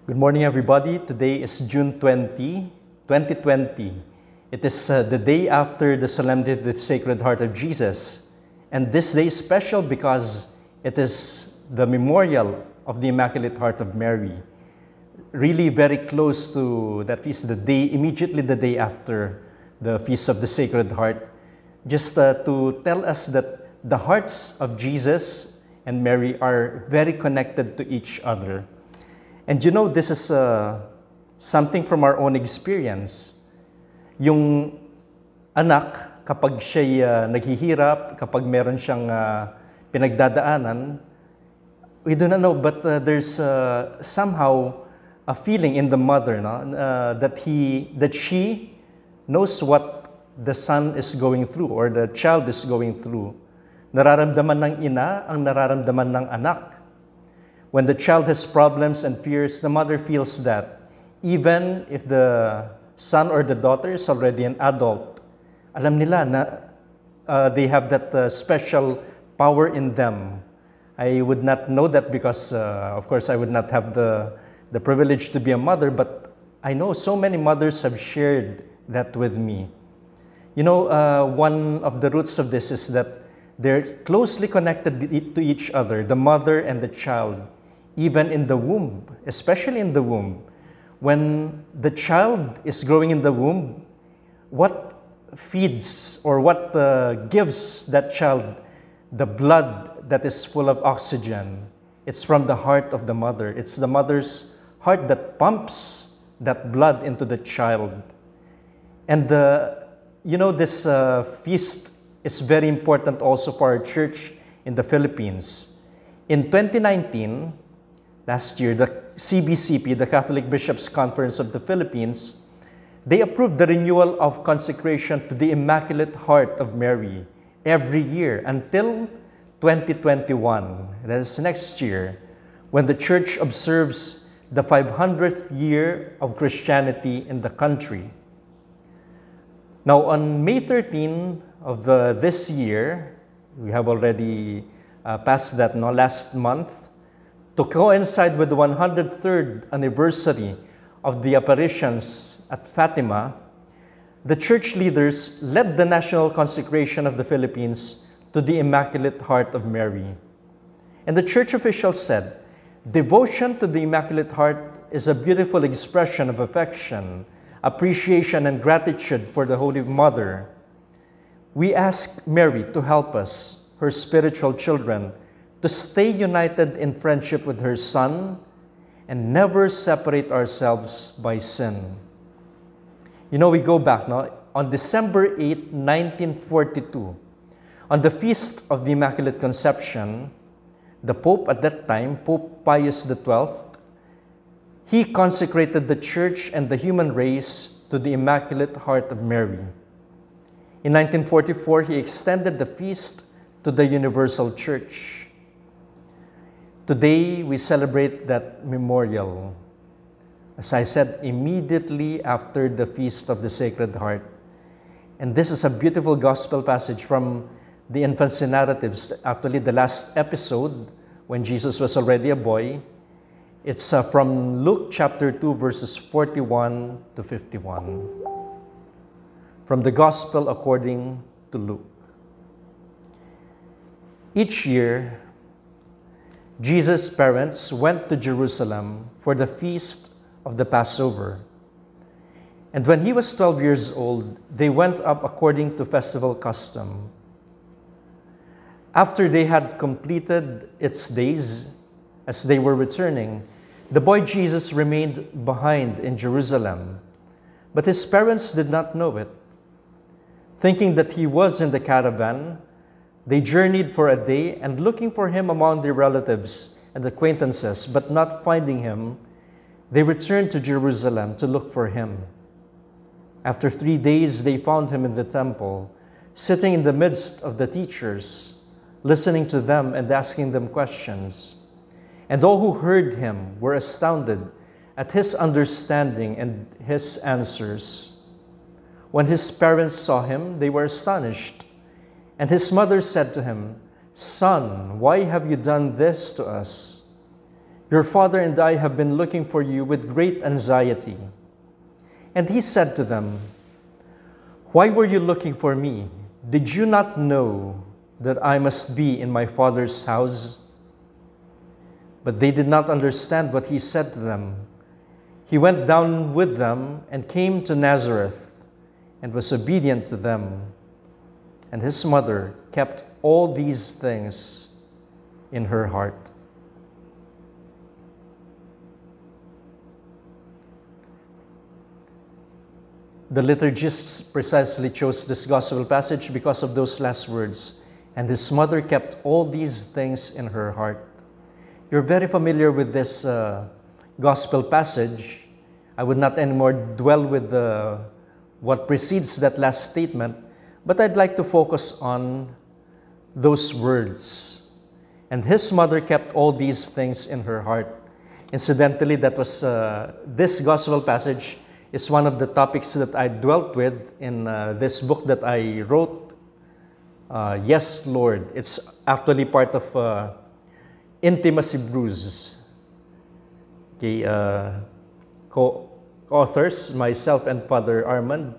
Good morning, everybody. Today is June 20, 2020. It is the day after the Solemnity of the Sacred Heart of Jesus. And this day is special because it is the memorial of the Immaculate Heart of Mary. Really very close to that feast, immediately the day after the Feast of the Sacred Heart. Just to tell us that the hearts of Jesus and Mary are very connected to each other. And you know, this is something from our own experience. Yung anak, kapag siya'y naghihirap, kapag meron siyang pinagdadaanan, we do not know, but there's somehow a feeling in the mother, no? that she knows what the son is going through or the child is going through. Nararamdaman ng ina ang nararamdaman ng anak. When the child has problems and fears, the mother feels that even if the son or the daughter is already an adult, alam nila na they have that special power in them. I would not know that because, of course, I would not have the privilege to be a mother, but I know so many mothers have shared that with me. You know, one of the roots of this is that they're closely connected to each other, the mother and the child. Even in the womb, especially in the womb. When the child is growing in the womb, what feeds or what gives that child the blood that is full of oxygen? It's from the heart of the mother. It's the mother's heart that pumps that blood into the child. And you know, this feast is very important also for our church in the Philippines. In 2019, last year, the CBCP, the Catholic Bishops' Conference of the Philippines, they approved the renewal of consecration to the Immaculate Heart of Mary every year until 2021. That is next year, when the Church observes the 500th year of Christianity in the country. Now, on May 13 of this year, we have already passed that last month, to coincide with the 103rd anniversary of the apparitions at Fatima, the church leaders led the national consecration of the Philippines to the Immaculate Heart of Mary. And the church officials said, "Devotion to the Immaculate Heart is a beautiful expression of affection, appreciation, and gratitude for the Holy Mother. We ask Mary to help us, her spiritual children, to stay united in friendship with her Son and never separate ourselves by sin." You know, we go back now, on December 8, 1942, on the Feast of the Immaculate Conception, the Pope at that time, Pope Pius XII, he consecrated the Church and the human race to the Immaculate Heart of Mary. In 1944, he extended the feast to the Universal Church. Today, we celebrate that memorial, as I said, immediately after the Feast of the Sacred Heart. And this is a beautiful gospel passage from the infancy narratives, actually the last episode, when Jesus was already a boy. It's from Luke chapter 2, verses 41 to 51. From the Gospel according to Luke. Each year, Jesus' parents went to Jerusalem for the feast of the Passover. And when he was 12 years old, they went up according to festival custom. After they had completed its days, as they were returning, the boy Jesus remained behind in Jerusalem, but his parents did not know it. Thinking that he was in the caravan, they journeyed for a day, and looking for him among their relatives and acquaintances, but not finding him, they returned to Jerusalem to look for him. After 3 days, they found him in the temple, sitting in the midst of the teachers, listening to them and asking them questions. And all who heard him were astounded at his understanding and his answers. When his parents saw him, they were astonished. And his mother said to him, "Son, why have you done this to us? Your father and I have been looking for you with great anxiety." And he said to them, "Why were you looking for me? Did you not know that I must be in my father's house?" But they did not understand what he said to them. He went down with them and came to Nazareth and was obedient to them. And his mother kept all these things in her heart. The liturgists precisely chose this gospel passage because of those last words. And his mother kept all these things in her heart. You're very familiar with this gospel passage. I would not anymore dwell with what precedes that last statement, but I'd like to focus on those words. And his mother kept all these things in her heart. Incidentally, that was this gospel passage is one of the topics that I dwelt with in this book that I wrote, Yes, Lord. It's actually part of Intimacy Brews. Okay, co-authors, myself and Father Armand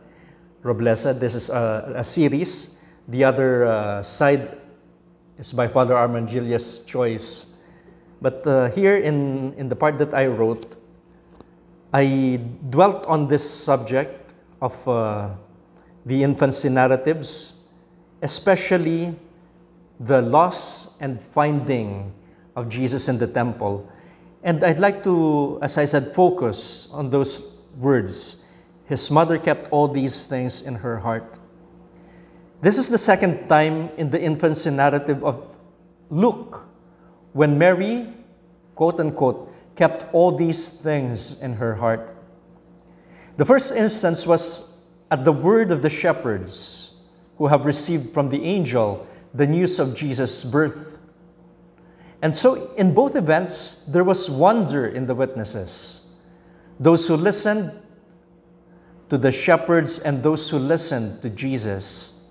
Roblesa. This is a series. The other side is by Father Armand Julius Choice. But here in the part that I wrote, I dwelt on this subject of the infancy narratives, especially the loss and finding of Jesus in the temple. And I'd like to, as I said, focus on those words. His mother kept all these things in her heart. This is the second time in the infancy narrative of Luke when Mary, quote unquote, kept all these things in her heart. The first instance was at the word of the shepherds who have received from the angel the news of Jesus' birth. And so in both events, there was wonder in the witnesses. Those who listened to the shepherds and those who listened to Jesus.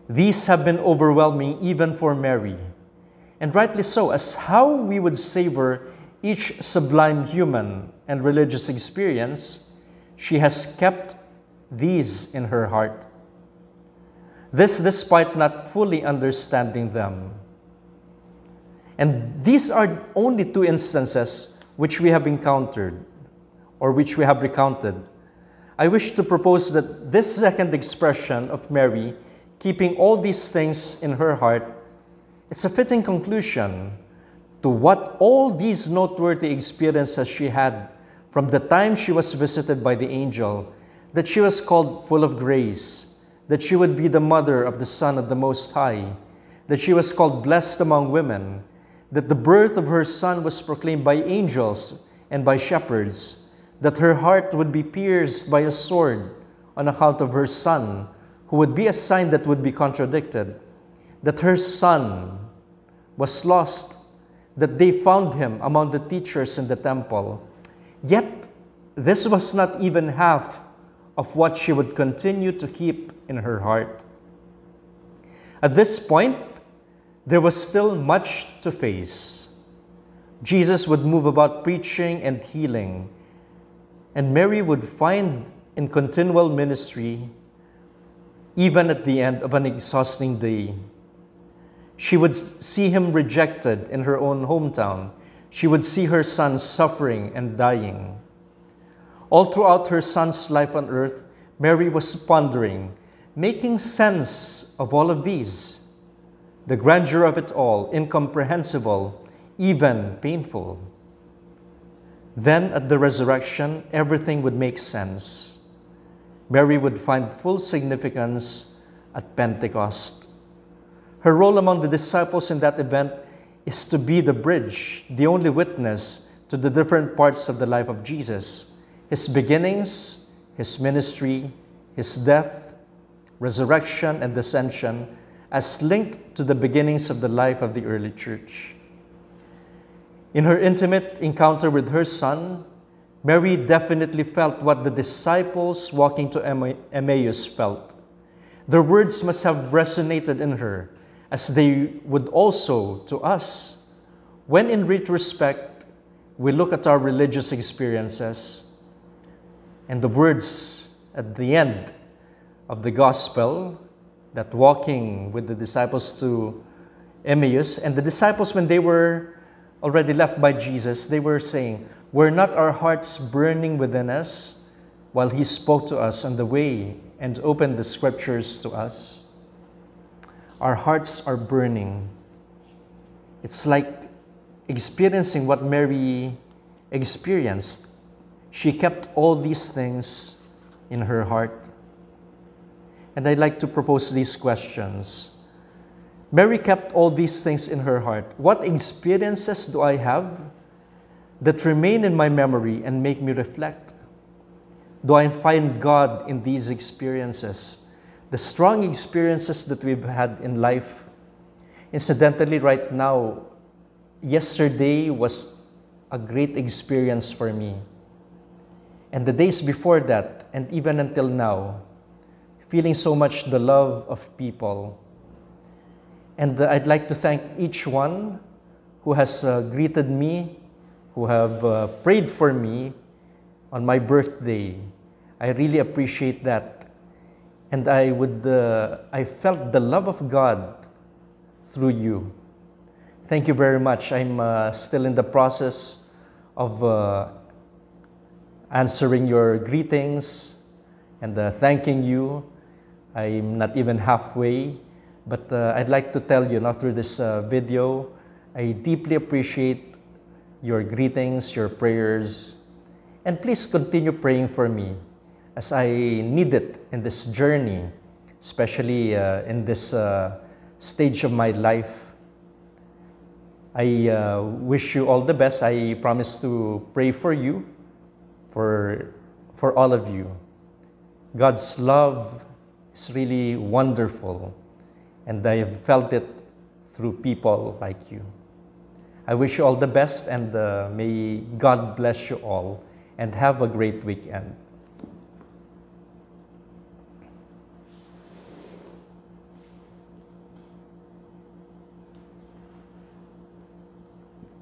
These have been overwhelming even for Mary. And rightly so, as how we would savor each sublime human and religious experience, she has kept these in her heart. This despite not fully understanding them. And these are only two instances which we have encountered or which we have recounted. I wish to propose that this second expression of Mary, keeping all these things in her heart, it's a fitting conclusion to what all these noteworthy experiences she had from the time she was visited by the angel, that she was called full of grace, that she would be the mother of the Son of the Most High, that she was called blessed among women, that the birth of her Son was proclaimed by angels and by shepherds, that her heart would be pierced by a sword on account of her Son, who would be a sign that would be contradicted, that her Son was lost, that they found him among the teachers in the temple. Yet, this was not even half of what she would continue to keep in her heart. At this point, there was still much to face. Jesus would move about preaching and healing, and Mary would find in continual ministry, even at the end of an exhausting day. She would see him rejected in her own hometown. She would see her Son suffering and dying. All throughout her Son's life on earth, Mary was pondering, making sense of all of these. The grandeur of it all, incomprehensible, even painful. Then at the resurrection, everything would make sense. Mary would find full significance at Pentecost. Her role among the disciples in that event is to be the bridge, the only witness to the different parts of the life of Jesus, his beginnings, his ministry, his death, resurrection, and ascension, as linked to the beginnings of the life of the early church. In her intimate encounter with her Son, Mary definitely felt what the disciples walking to Emmaus felt. Their words must have resonated in her, as they would also to us, when in retrospect, we look at our religious experiences and the words at the end of the gospel, that walking with the disciples to Emmaus, and the disciples, when they were already left by Jesus, they were saying, "Were not our hearts burning within us while He spoke to us on the way and opened the scriptures to us?" Our hearts are burning. It's like experiencing what Mary experienced. She kept all these things in her heart. And I'd like to propose these questions. Mary kept all these things in her heart. What experiences do I have that remain in my memory and make me reflect? Do I find God in these experiences? The strong experiences that we've had in life. Incidentally, right now, yesterday was a great experience for me. And the days before that, and even until now, feeling so much the love of people. And I'd like to thank each one who has greeted me, who have prayed for me on my birthday. I really appreciate that. And I felt the love of God through you. Thank you very much. I'm still in the process of answering your greetings and thanking you. I'm not even halfway, but I'd like to tell you now through this video, I deeply appreciate your greetings, your prayers, and please continue praying for me as I need it in this journey, especially in this stage of my life. I wish you all the best. I promise to pray for you, for all of you. God's love is really wonderful, and I have felt it through people like you. I wish you all the best, and may God bless you all, and have a great weekend.